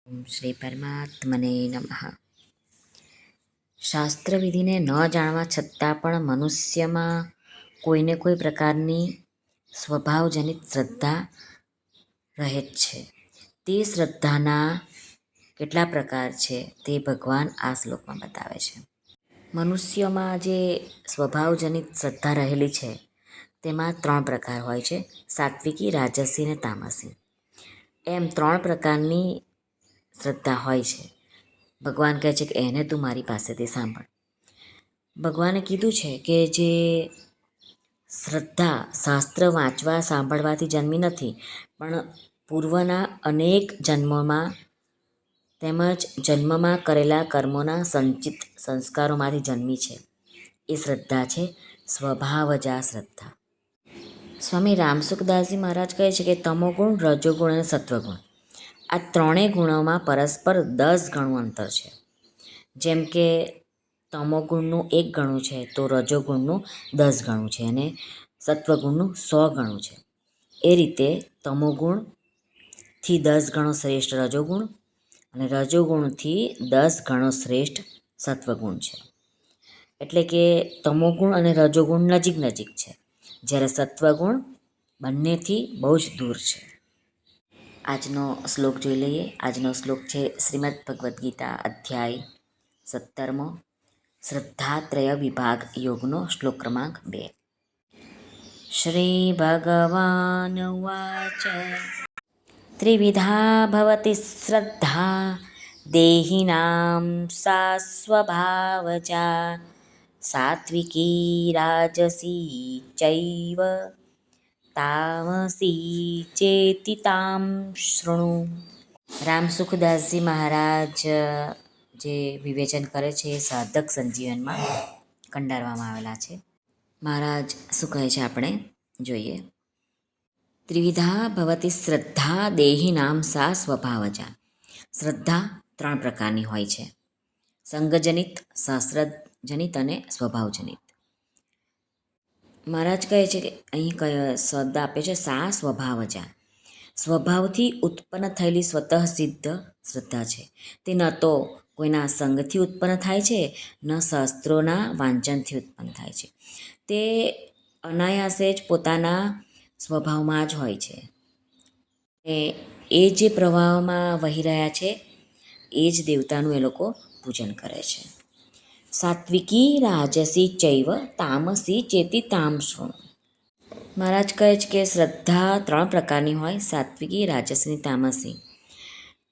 ઓમ શ્રી પરમાત્મને નમઃ. શાસ્ત્રવિધિને ન જાણવા છતાં પણ મનુષ્યમાં કોઈને કોઈ પ્રકારની સ્વભાવજનિત શ્રદ્ધા રહે જ છે. તે શ્રદ્ધાના કેટલા પ્રકાર છે તે ભગવાન આ શ્લોકમાં બતાવે છે. મનુષ્યમાં જે સ્વભાવજનિત શ્રદ્ધા રહેલી છે તેમાં 3 પ્રકાર હોય છે: સાત્વિકી, રાજસી અને તામસી. એમ 3 પ્રકારની શ્રદ્ધા હોય છે. ભગવાન કહે છે કે એને તું મારી પાસેથી સાંભળ. ભગવાને કીધું છે કે જે શ્રદ્ધા શાસ્ત્ર વાંચવા સાંભળવાથી જન્મી નથી, પણ પૂર્વના અનેક જન્મોમાં તેમજ જન્મમાં કરેલા કર્મોના સંચિત સંસ્કારોમાંથી જન્મી છે. એ શ્રદ્ધા છે સ્વભાવજા શ્રદ્ધા. સ્વામી રામસુખદાસજી મહારાજ કહે છે કે તમોગુણ, રજોગુણ અને સત્વગુણ આ 3 ગુણોમાં પરસ્પર 10 ગણું અંતર છે. જેમ કે તમોગુણનું 1 ગણું છે તો રજોગુણનું 10 ગણું છે અને સત્વગુણનું 100 ગણું છે. એ રીતે તમોગુણથી 10 ગણો શ્રેષ્ઠ રજોગુણ અને રજોગુણથી 10 ગણો શ્રેષ્ઠ સત્વગુણ છે. એટલે કે તમોગુણ અને રજોગુણ નજીક નજીક છે, જ્યારે સત્વગુણ બંનેથી બહુ જ દૂર છે. આજનો શ્લોક જોઈ લઈએ. આજનો શ્લોક છે શ્રીમદ્ ભગવદ્ ગીતા અધ્યાય 17, શ્રદ્ધાત્રય વિભાગ યોગનો શ્લોક ક્રમાંક 2. શ્રી ભગવાન ઉવાચ ત્રિવિધા ભવતિ શ્રદ્ધા દેહિનાં સા સ્વભાવજા સાત્વિકી રાજસી ચૈવ તામસી ચેતિ તામ શૃણુ. રામસુખદાસજી મહારાજ જે વિવેચન કરે છે એ સાધક સંજીવનમાં કંડારવામાં આવેલા છે. મહારાજ શું કહે છે આપણે જોઈએ. ત્રિવિધા ભવતી શ્રદ્ધા દેહિનામ સા સ્વભાવજા. શ્રદ્ધા 3 પ્રકારની હોય છે: સંગજનિત, શાસ્ત્રજનિત અને સ્વભાવજનિત. મહારાજ કહે છે કે અહીં શબ્દ આપે છે સા સ્વભાવજા. સ્વભાવથી ઉત્પન્ન થયેલી સ્વતઃ સિદ્ધ શ્રદ્ધા છે. તે ન તો કોઈના સંગથી ઉત્પન્ન થાય છે, ન શાસ્ત્રોના વાંચનથી ઉત્પન્ન થાય છે. તે અનાયાસે જ પોતાના સ્વભાવમાં જ હોય છે. એ જે પ્રવાહમાં વહી રહ્યા છે એ જ દેવતાનું એ લોકો પૂજન કરે છે. સાત્વિકી રાજસી ચૈવ તામસી ચેતિ તામ શૃણુ. મહારાજ કહે છે કે શ્રદ્ધા 3 પ્રકારની હોય: સાત્વિકી, રાજસી, તામસી.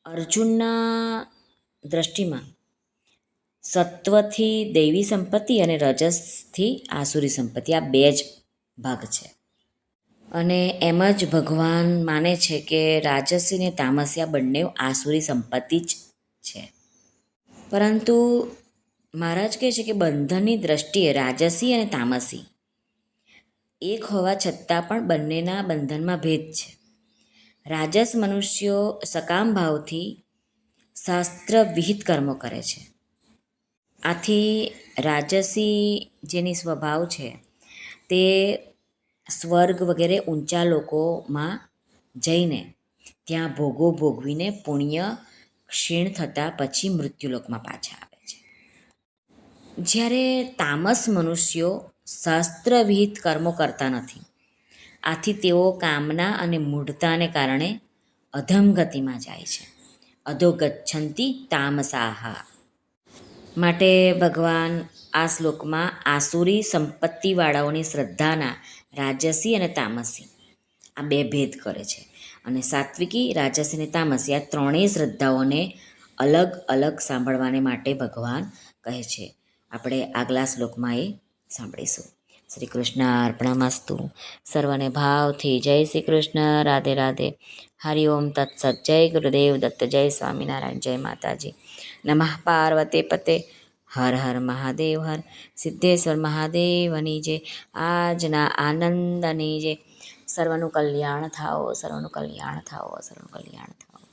અર્જુનના દ્રષ્ટિમાં સત્વથી દૈવી સંપત્તિ અને રજસથી આસુરી સંપત્તિ આ 2 જ ભાગ છે. અને એમ જ ભગવાન માને છે કે રાજસી અને તામસી આ બંને આસુરી સંપત્તિ જ છે. પરંતુ મહારાજ કહે છે કે બંધનની દ્રષ્ટિએ રાજસી અને તામસી એક હોવા છતાં પણ બંનેના બંધનમાં ભેદ છે. રાજસ મનુષ્યો સકામ ભાવથી શાસ્ત્ર વિહિત કર્મો કરે છે. આથી રાજસી જેની સ્વભાવ છે તે સ્વર્ગ વગેરે ઊંચા લોકોમાં જઈને ત્યાં ભોગો ભોગવીને પુણ્ય ક્ષીણ થતાં પછી મૃત્યુલોકમાં પાછા આવે છે. જ્યારે તામસ મનુષ્યો શાસ્ત્ર વિહિત કર્મો કરતા નથી. આથી તેઓ કામના અને મૂઢતાને કારણે અધમગતિમાં જાય છે. અધોગચ્છન્તિ તામસાહા. માટે ભગવાન આ શ્લોકમાં આસુરી સંપત્તિવાળાઓની શ્રદ્ધાના રાજસી અને તામસી આ 2 ભેદ કરે છે. અને સાત્વિકી, રાજસી અને તામસી આ 3 શ્રદ્ધાઓને અલગ અલગ સાંભળવાને માટે ભગવાન કહે છે. આપણે આગલા શ્લોકમાં એ સાંભળીશું. શ્રી કૃષ્ણ અર્પણમસ્તુ. સર્વને ભાવથી જય શ્રી કૃષ્ણ. રાધે રાધે. હરિ ઓમ તત્સત. જય ગુરુદેવ દત્ત. જય સ્વામિનારાયણ. જય માતાજી. નમઃ પાર્વતે પતે. હર હર મહાદેવ હર. સિદ્ધેશ્વર મહાદેવની જય. આજના આનંદની જય. સર્વનું કલ્યાણ થાઓ, સર્વનું કલ્યાણ થાઓ, સર્વનું કલ્યાણ થાઓ.